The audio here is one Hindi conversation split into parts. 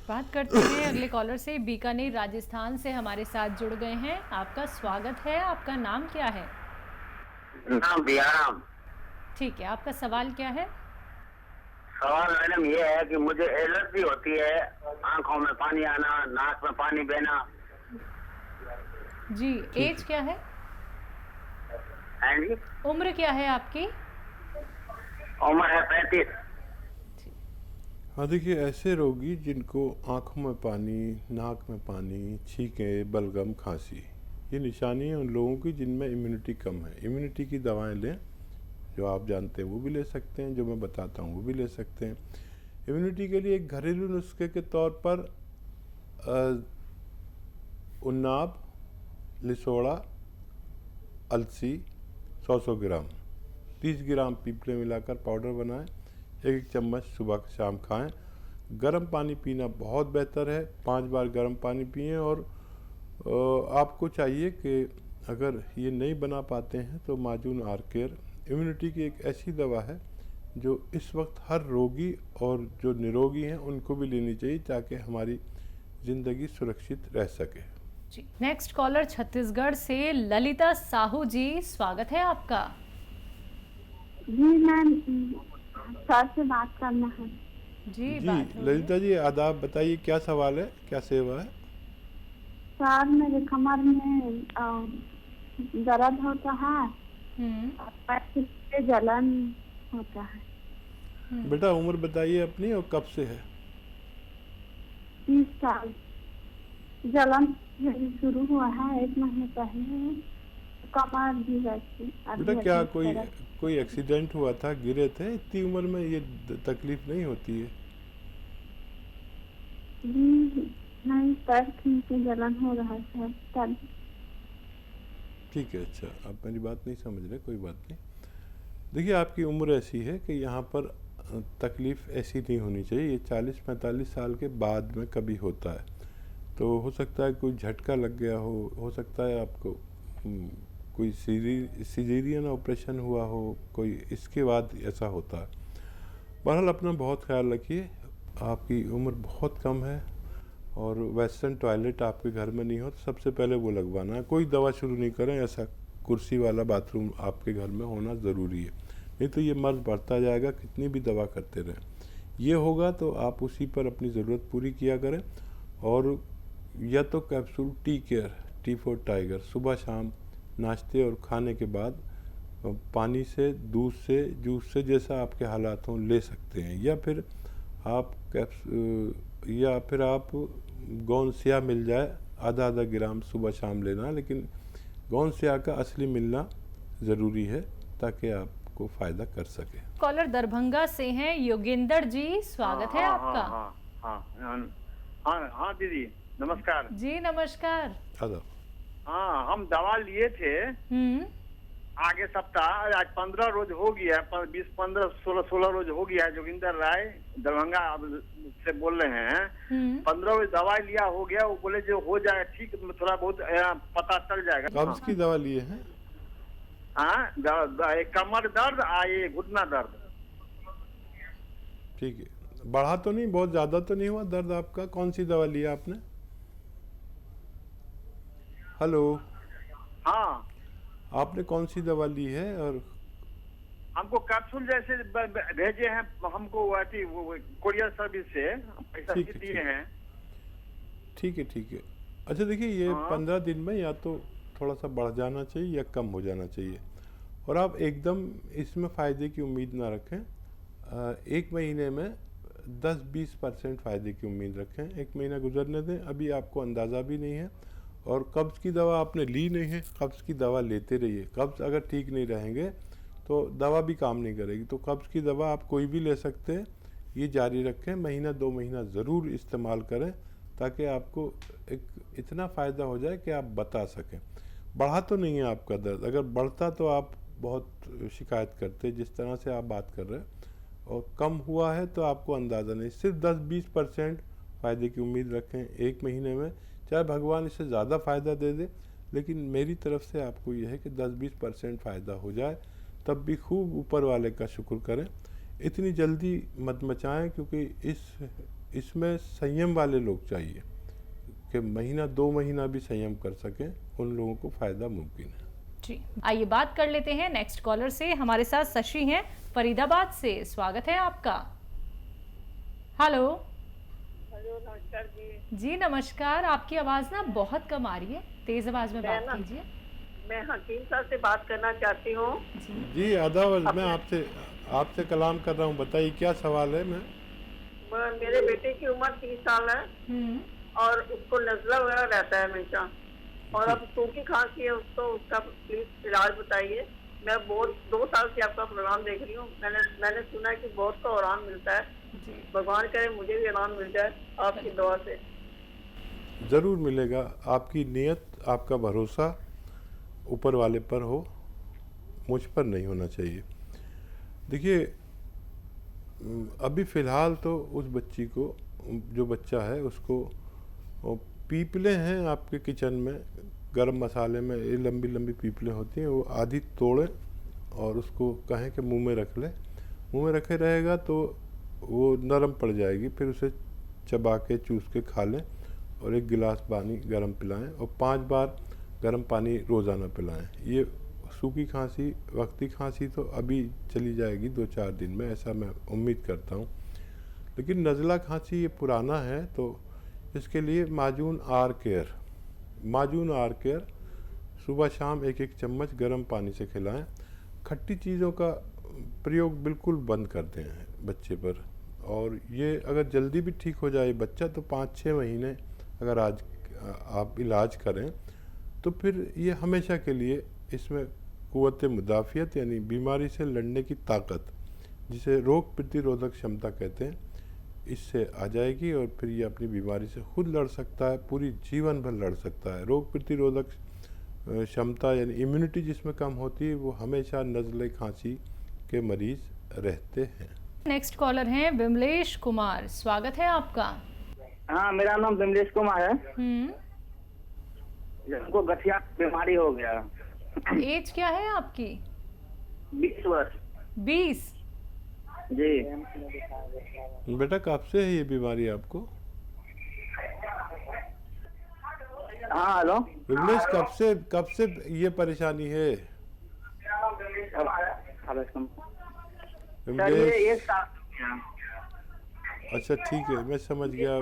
बात करते हैं अगले कॉलर से। बीकानेर राजस्थान से हमारे साथ जुड़ गए हैं। आपका स्वागत है। आपका नाम क्या है? नाम बिहाराम। ठीक है, आपका सवाल क्या है? सवाल मैडम ये है कि मुझे एलर्जी होती है, आंखों में पानी आना, नाक में पानी बहना। जी, ठीक एज है। क्या है? है जी, उम्र क्या है आपकी? उम्र है 35। हाँ देखिए, ऐसे रोगी जिनको आँखों में पानी, नाक में पानी, छींकें, बलगम, खांसी, ये निशानी है उन लोगों की जिनमें इम्यूनिटी कम है। इम्यूनिटी की दवाएं लें, जो आप जानते हैं वो भी ले सकते हैं, जो मैं बताता हूँ वो भी ले सकते हैं। इम्यूनिटी के लिए एक घरेलू नुस्खे के तौर पर उन्नाब, लिसोड़ा, अलसी 100-100 ग्राम, 30 ग्राम पीपले मिलाकर पाउडर बनाएं, एक चम्मच सुबह शाम खाएं। गर्म पानी पीना बहुत बेहतर है, 5 बार गर्म पानी पिएं। और आपको चाहिए कि अगर ये नहीं बना पाते हैं तो माजून आर केयर इम्यूनिटी की एक ऐसी दवा है जो इस वक्त हर रोगी और जो निरोगी हैं उनको भी लेनी चाहिए, ताकि हमारी ज़िंदगी सुरक्षित रह सके। जी, नेक्स्ट कॉलर छत्तीसगढ़ से ललिता साहू जी, स्वागत है आपका। जी मैम, सर से बात करना है। जी, जी बात हो रही है। ललिता जी, आदाब, बताइए क्या सवाल है, क्या सेवा है? सर मेरे कमर में दर्द होता है और पैर से जलन होता है। बेटा उम्र बताइए अपनी और कब से है? 30 साल। जलन शुरू हुआ है 1 महीने पहले। कमर भी वैसी बेटा क्या कोई एक्सीडेंट हुआ था, गिरे थे? इतनी उम्र में ये तकलीफ नहीं होती है। जी नहीं, पैर से जलन हो रहा है तब। ठीक है, अच्छा, आप मेरी बात नहीं समझ रहे, कोई बात नहीं। देखिए आपकी उम्र ऐसी है कि यहाँ पर तकलीफ़ ऐसी नहीं होनी चाहिए। ये 40-45 साल के बाद में कभी होता है, तो हो सकता है कोई झटका लग गया हो सकता है आपको कोई सीजेरियन ऑपरेशन हुआ हो, कोई इसके बाद ऐसा होता है। बहरहाल अपना बहुत ख्याल रखिए। आपकी उम्र बहुत कम है और वेस्टर्न टॉयलेट आपके घर में नहीं हो तो सबसे पहले वो लगवाना है। कोई दवा शुरू नहीं करें, ऐसा कुर्सी वाला बाथरूम आपके घर में होना ज़रूरी है, नहीं तो ये मर्ज बढ़ता जाएगा कितनी भी दवा करते रहें। ये होगा तो आप उसी पर अपनी ज़रूरत पूरी किया करें। और या तो capsule tea care, T for tiger, सुबह शाम नाश्ते और खाने के बाद पानी से, दूध से, जूस से, जैसा आपके हालात हों ले सकते हैं। या फिर आप गोंद स्याह मिल जाए, आधा ग्राम सुबह शाम लेना, लेकिन गोंद स्याह का असली मिलना ज़रूरी है ताकि आपको फ़ायदा कर सके। कॉलर दरभंगा से हैं योगेंद्र जी, स्वागत है आपका। हाँ दीदी नमस्कार। जी नमस्कार। आदाब। हाँ, हम दवा लिए थे आगे सप्ताह, आज 15 रोज हो गया, 20, 15, 16 रोज हो गया है। जोगिंदर राय दरभंगा से बोल रहे हैं। 15 रोज दवाई लिया हो गया, वो बोले जो हो जाएगा ठीक, थोड़ा बहुत पता चल जाएगा। कब्ज की दवा लिए हैं? हाँ, कमर दर्द, ये घुटना दर्द। ठीक है, बढ़ा तो नहीं, बहुत ज़्यादा तो नहीं हुआ दर्द आपका? कौन सी दवा लिया आपने? हेलो, हाँ, आपने कौन सी दवा ली है? और हमको कैप्सूल जैसे भेजे हैं हमको, वो कोरियर सर्विस से पैसा ठीक है, दिए हैं। ठीक है। अच्छा देखिए, ये 15 दिन में या तो थोड़ा सा बढ़ जाना चाहिए या कम हो जाना चाहिए, और आप एकदम इसमें फ़ायदे की उम्मीद ना रखें। 1 महीने में 10-20% फ़ायदे की उम्मीद रखें। 1 महीना गुजरने दें, अभी आपको अंदाज़ा भी नहीं है। और कब्ज़ की दवा आपने ली नहीं है, कब्ज़ की दवा लेते रहिए। कब्ज़ अगर ठीक नहीं रहेंगे तो दवा भी काम नहीं करेगी। तो कब्ज़ की दवा आप कोई भी ले सकते हैं, ये जारी रखें। महीना 2 महीना ज़रूर इस्तेमाल करें ताकि आपको एक इतना फ़ायदा हो जाए कि आप बता सकें। बढ़ा तो नहीं है आपका दर्द? अगर बढ़ता तो आप बहुत शिकायत करते जिस तरह से आप बात कर रहे हैं, और कम हुआ है तो आपको अंदाज़ा नहीं। सिर्फ 10-20% फ़ायदे की उम्मीद रखें 1 महीने में। चाहे भगवान इससे ज़्यादा फ़ायदा दे दे, लेकिन मेरी तरफ से आपको यह है कि 10-20% फ़ायदा हो जाए तब भी खूब ऊपर वाले का शुक्र करें। इतनी जल्दी मत मचाएं, क्योंकि इसमें संयम वाले लोग चाहिए कि महीना 2 महीना भी संयम कर सकें, उन लोगों को फ़ायदा मुमकिन है। जी, आइए बात कर लेते हैं नेक्स्ट कॉलर से। हमारे साथ शशि हैं फरीदाबाद से। स्वागत है आपका। हेलो। हेलो, नमस्कार जी। जी नमस्कार। आपकी आवाज़ ना बहुत कम आ रही है, तेज़ आवाज़ में बात कीजिए। मैं हकीम साहब से बात करना चाहती हूँ। जी आदाब, मैं आपसे कलाम कर रहा हूँ। बताइए क्या सवाल है। मेरे बेटे की उम्र 30 साल है और उसको नज़ला वगैरह रहता है हमेशा, और अब सूखी खांसी है उसको। उसका प्लीज इलाज बताइए। मैं बहुत 2 साल से आपका प्रोग्राम देख रही हूँ। मैंने सुना है कि बहुत को आराम मिलता है। भगवान करे मुझे भी आराम मिल जाए आपकी दुआ से। ज़रूर मिलेगा। आपकी नीयत, आपका भरोसा ऊपर वाले पर हो, मुझ पर नहीं होना चाहिए। देखिए, अभी फ़िलहाल तो उस बच्ची को, जो बच्चा है उसको, पीपले हैं आपके किचन में, गरम मसाले में ये लंबी लंबी पीपले होती हैं, वो आधी तोड़ें और उसको कहें कि मुंह में रख ले। मुंह में रखे रहेगा तो वो नरम पड़ जाएगी, फिर उसे चबा के चूस के खा लें और 1 गिलास पानी गर्म पिलाएं और 5 बार गर्म पानी रोज़ाना पिलाएं। ये सूखी खांसी, वक्ती खांसी तो अभी चली जाएगी 2-4 दिन में, ऐसा मैं उम्मीद करता हूँ। लेकिन नज़ला खांसी ये पुराना है, तो इसके लिए माजून आर केयर सुबह शाम 1-1 चम्मच गर्म पानी से खिलाएं। खट्टी चीज़ों का प्रयोग बिल्कुल बंद कर दें बच्चे पर। और ये अगर जल्दी भी ठीक हो जाए बच्चा तो 5-6 महीने अगर आज आप इलाज करें तो फिर ये हमेशा के लिए इसमें क़ुव्वत मुदाफ़ियत यानी बीमारी से लड़ने की ताकत, जिसे रोग प्रतिरोधक क्षमता कहते हैं, इससे आ जाएगी और फिर ये अपनी बीमारी से खुद लड़ सकता है, पूरी जीवन भर लड़ सकता है। रोग प्रतिरोधक क्षमता यानी इम्यूनिटी जिसमें कम होती है वो हमेशा नज़ले खांसी के मरीज़ रहते हैं। नेक्स्ट कॉलर हैं विमलेश कुमार। स्वागत है आपका। हाँ, मेरा नाम विमलेश कुमार है। हमको गठिया बीमारी हो गया। एज क्या है आपकी? 20 वर्ष। 20? जी। बेटा कब से है ये बीमारी आपको? हाँ हेलो। विमलेश, कब से ये परेशानी है? विमलेश, अच्छा ठीक है, मैं समझ गया।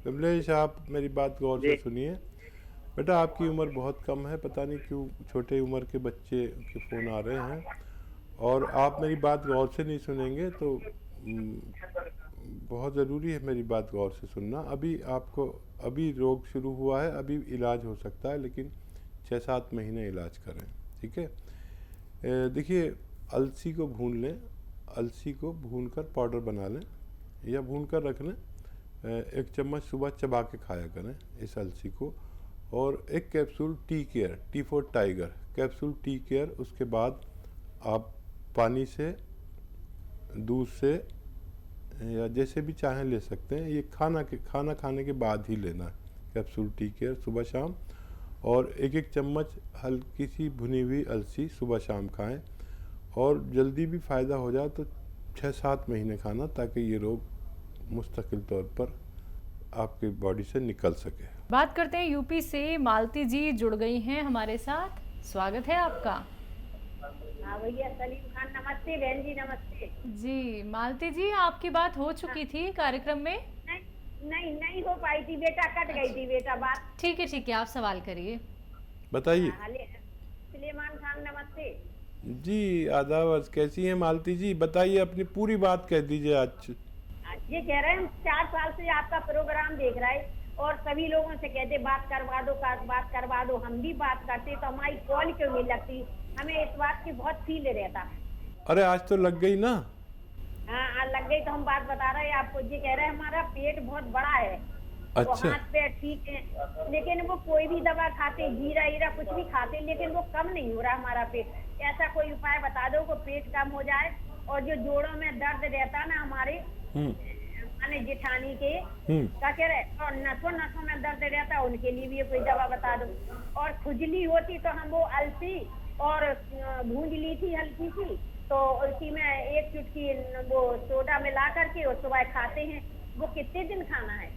विमलेश, आप मेरी बात गौर से सुनिए। बेटा आपकी उम्र बहुत कम है, पता नहीं क्यों छोटे उम्र के बच्चे के फ़ोन आ रहे हैं और आप मेरी बात गौर से नहीं सुनेंगे तो बहुत ज़रूरी है मेरी बात गौर से सुनना। अभी रोग शुरू हुआ है, अभी इलाज हो सकता है, लेकिन 6-7 महीने इलाज करें, ठीक है। देखिए, अलसी को भून लें, अलसी को भूनकर पाउडर बना लें या भूनकर रख लें। 1 चम्मच सुबह चबा के खाया करें इस अलसी को। और 1 capsule T for tiger capsule tea care, उसके बाद आप पानी से, दूध से या जैसे भी चाहें ले सकते हैं। ये खाना खाने के बाद ही लेना है कैप्सूल टी केयर सुबह शाम। और 1-1 चम्मच हल्की सी भुनी हुई अलसी सुबह शाम खाएं। और जल्दी भी फ़ायदा हो जाए तो 6-7 महीने खाना, ताकि ये रोग मुस्तकिल तौर पर आपकी बॉडी से निकल सके। बात करते हैं यूपी से। मालती जी जुड़ गई हैं हमारे साथ। स्वागत है आपका। हाँ भैया, सलीम खान नमस्ते। बहन जी नमस्ते। जी मालती जी, आपकी बात हो चुकी थी कार्यक्रम में? नहीं हो पाई थी बेटा, कट गई थी बेटा बात। ठीक है, आप सवाल करिए, बताइए। सलीमान खान नमस्ते जी। आदाब, कैसी हैं मालती जी? बताइए, अपनी पूरी बात कह दीजिए। आज ये कह रहे हैं हम 4 साल से आपका प्रोग्राम देख रहे हैं और सभी लोगों से कहते बात करवा दो। हम भी बात करते तो हमारी कॉल क्यों नहीं लगती? हमें इस बात की बहुत फील रहता। अरे आज तो लग गई ना। हाँ लग गई, तो हम बात बता रहे हैं आपको। ये कह रहे हैं हमारा पेट बहुत बड़ा है। अच्छा। तो हाथ पैर ठीक है, लेकिन वो कोई भी दवा खाते, जीरा हीरा कुछ भी खाते, लेकिन वो कम नहीं हो रहा हमारा पेट। ऐसा कोई उपाय बता दो को पेट कम हो जाए। और जो जोड़ों में दर्द रहता ना हमारे माने जेठानी के क्या कह रहे, और नसों में दर्द रहता है, उनके लिए भी कोई दवा बता दो। और खुजली होती तो हम वो अलसी और भूंज ली थी हल्की सी, तो उसी में 1 चुटकी वो सोडा मिला करके और सुबह खाते हैं वो कितने दिन खाना है?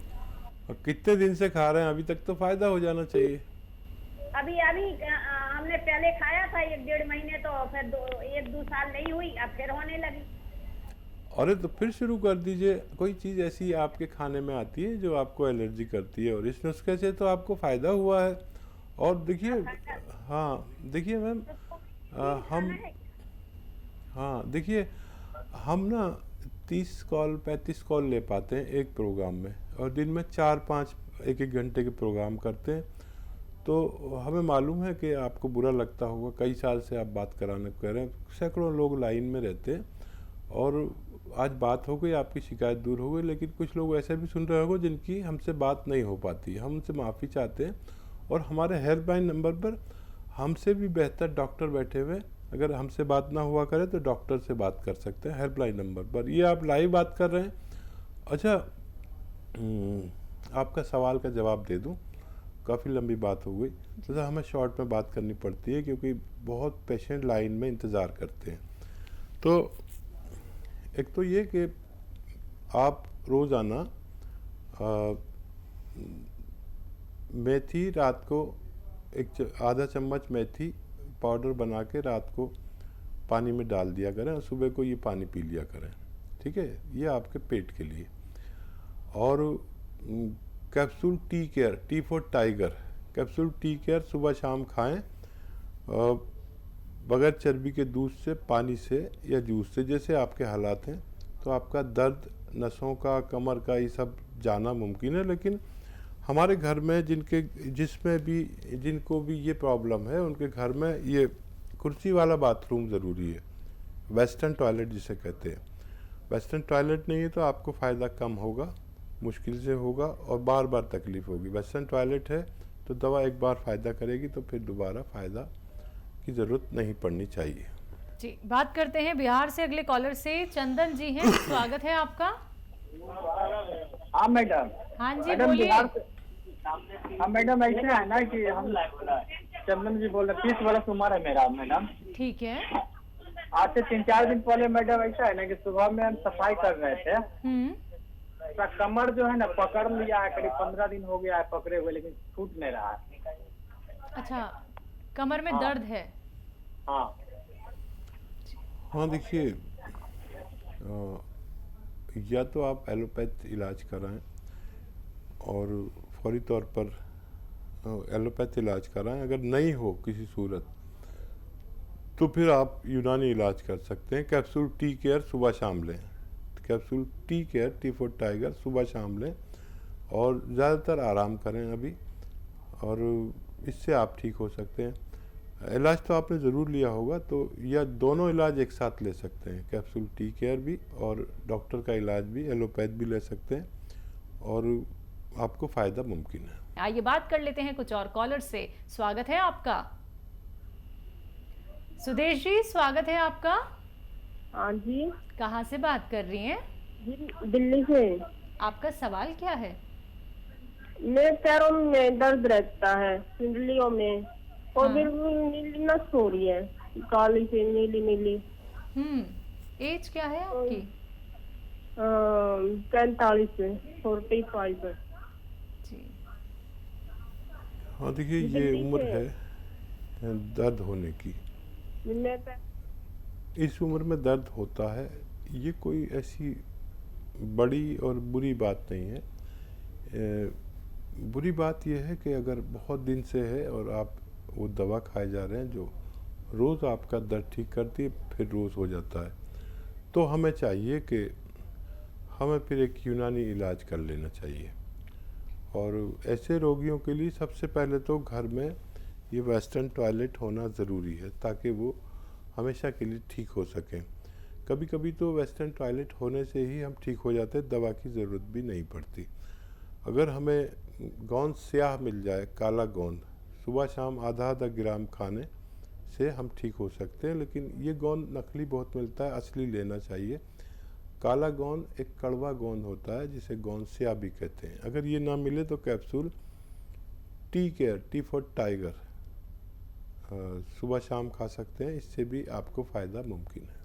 और कितने दिन से खा रहे हैं? अभी तक तो फायदा हो जाना चाहिए। अभी अभी हमने पहले खाया था 1-1.5 महीने, तो फिर 1-2 साल नहीं हुई, अब फिर होने लगी। अरे तो फिर शुरू कर दीजिए। कोई चीज़ ऐसी आपके खाने में आती है जो आपको एलर्जी करती है, और इस नुस्खे से तो आपको फ़ायदा हुआ है। और देखिए, हाँ देखिए मैम, देखिए हम ना 30 कॉल 35 कॉल ले पाते हैं एक प्रोग्राम में, और दिन में 4-5 1-1 घंटे के प्रोग्राम करते हैं। तो हमें मालूम है कि आपको बुरा लगता होगा, कई साल से आप बात कराने कह रहे हैं, सैकड़ों लोग लाइन में रहते हैं, और आज बात हो गई, आपकी शिकायत दूर हो गई। लेकिन कुछ लोग ऐसे भी सुन रहे होंगे जिनकी हमसे बात नहीं हो पाती। हम उनसे माफ़ी चाहते हैं, और हमारे हेल्पलाइन नंबर पर हमसे भी बेहतर डॉक्टर बैठे हुए, अगर हमसे बात ना हुआ करे तो डॉक्टर से बात कर सकते हैं हेल्पलाइन नंबर पर। ये आप लाइव बात कर रहे हैं। अच्छा, आपका सवाल का जवाब दे दूं, काफ़ी लंबी बात हो गई, तो हमें शॉर्ट में बात करनी पड़ती है क्योंकि बहुत पेशेंट लाइन में इंतज़ार करते हैं। तो एक तो ये कि आप रोज़ाना मेथी रात को आधा चम्मच मेथी पाउडर बना के रात को पानी में डाल दिया करें, और सुबह को ये पानी पी लिया करें। ठीक है, ये आपके पेट के लिए। और capsule tea care, T for tiger, capsule tea care सुबह शाम खाएं, बगैर चर्बी के दूध से, पानी से या जूस से, जैसे आपके हालात हैं। तो आपका दर्द नसों का, कमर का, ये सब जाना मुमकिन है। लेकिन हमारे घर में जिनको भी ये प्रॉब्लम है, उनके घर में ये कुर्सी वाला बाथरूम ज़रूरी है, वेस्टर्न टॉयलेट जिसे कहते हैं। वेस्टर्न टॉयलेट नहीं है तो आपको फ़ायदा कम होगा, मुश्किल से होगा, और बार बार तकलीफ़ होगी। वेस्टर्न टॉयलेट है तो दवा एक बार फ़ायदा करेगी, तो फिर दोबारा फ़ायदा की ज़रूरत नहीं पड़नी चाहिए। जी, बात करते हैं बिहार से अगले कॉलर से। चंदन जी हैं, स्वागत है आपका। हाँ मैडम। हाँ जी, मैडम बोलिए। हाँ मैडम, ऐसे है ना कि हम चंदन जी बोल रहे, 30 वर्ष उम्र है मेरा मैडम। ठीक है। आज से 3-4 दिन पहले मैडम ऐसा है ना कि सुबह में हम सफाई कर रहे थे, तो कमर जो है ना पकड़ लिया है, करीब 15 दिन हो गया है पकड़े हुए, लेकिन छूट नहीं रहा है। अच्छा, कमर में दर्द है? हाँ देखिए, या तो आप एलोपैथ इलाज कराएं, और फौरी तौर पर एलोपैथ इलाज कराएं। अगर नहीं हो किसी सूरत, तो फिर आप यूनानी इलाज कर सकते हैं। कैप्सूल टी केयर सुबह शाम लें, capsule tea care, T for tiger, सुबह शाम लें, और ज़्यादातर आराम करें अभी, और इससे आप ठीक हो सकते हैं। इलाज तो आपने ज़रूर लिया होगा, तो या दोनों इलाज एक साथ ले सकते हैं, कैप्सूल टी केयर भी और डॉक्टर का इलाज भी, एलोपैथ भी ले सकते हैं, और आपको फ़ायदा मुमकिन है। आइए बात कर लेते हैं कुछ और कॉलर से। स्वागत है आपका। सुदेश जी, स्वागत है आपका। हाँ जी। कहाँ से बात कर रही हैं? जी, दिल्ली से। आपका सवाल क्या है? मेरे पैरों में दर्द रहता है, पिंडलियों में, और हाँ। बिल्कुल नीली नस हो रही है, काली से नीली नीली। एज क्या है आपकी? 45 है। जी। हाँ देखिए, ये उम्र है दर्द होने की। इस उम्र में दर्द होता है, ये कोई ऐसी बड़ी और बुरी बात नहीं है। बुरी बात यह है कि अगर बहुत दिन से है और आप वो दवा खाए जा रहे हैं जो रोज़ आपका दर्द ठीक करती है, फिर रोज़ हो जाता है, तो हमें चाहिए कि हमें फिर एक यूनानी इलाज कर लेना चाहिए। और ऐसे रोगियों के लिए सबसे पहले तो घर में ये वेस्टर्न टॉयलेट होना ज़रूरी है, ताकि वो हमेशा के लिए ठीक हो सकें। कभी कभी तो वेस्टर्न टॉयलेट होने से ही हम ठीक हो जाते हैं, दवा की ज़रूरत भी नहीं पड़ती। अगर हमें गोंद स्याह मिल जाए, काला गोंद, सुबह शाम आधा आधा ग्राम खाने से हम ठीक हो सकते हैं। लेकिन ये गोंद नकली बहुत मिलता है, असली लेना चाहिए। काला गोंद एक कड़वा गोंद होता है जिसे गोंद स्याह भी कहते हैं। अगर ये ना मिले तो capsule tea care, T for tiger, सुबह शाम खा सकते हैं, इससे भी आपको फ़ायदा मुमकिन है।